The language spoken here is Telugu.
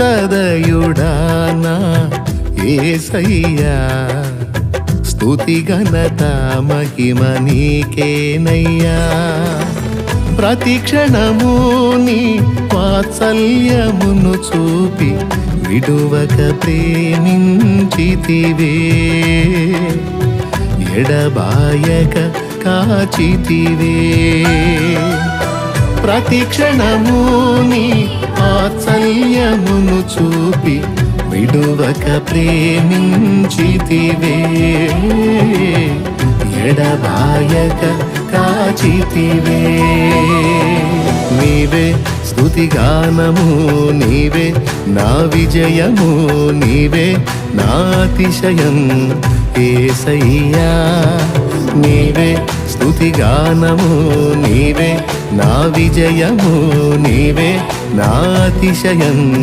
సదయుడానా యేసయ్యా స్తుతి ఘనత మహిమ నీకేనయ్యా ప్రతి క్షణము నీ వాత్సల్యమును చూపి విడువక ప్రేమించితివే ఎడబాయక కాచితివే ప్రతి క్షణము నీ వాత్సల్యమును చూపి విడువక ప్రేమించితివే ఎడబాయక కాచితివే నీవే స్తుతిగానము నీవే నా విజయము నీవే నా అతిశయం యేసయ్యా నీవే స్తుతిగానము నీవే నా విజయము నీవే నా అతిశయం